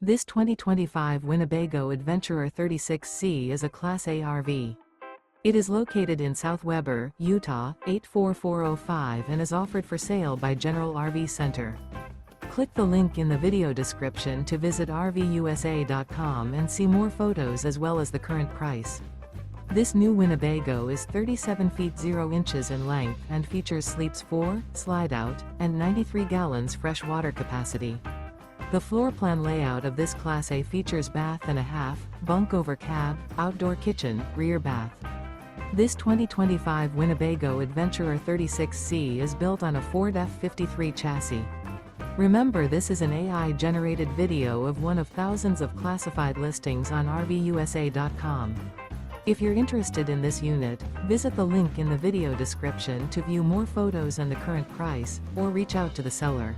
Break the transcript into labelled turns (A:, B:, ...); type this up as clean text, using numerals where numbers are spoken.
A: This 2025 Winnebago Adventurer 36C is a Class A RV. It is located in South Weber, Utah, 84405 and is offered for sale by General RV Center. Click the link in the video description to visit RVUSA.com and see more photos as well as the current price. This new Winnebago is 37 feet 0 inches in length and features sleeps 4, slide-out, and 93 gallons fresh water capacity. The floor plan layout of this Class A features bath and a half, bunk over cab, outdoor kitchen, rear bath. This 2025 Winnebago Adventurer 36C is built on a Ford F53 chassis. Remember, this is an AI-generated video of one of thousands of classified listings on RVUSA.com. If you're interested in this unit, visit the link in the video description to view more photos and the current price, or reach out to the seller.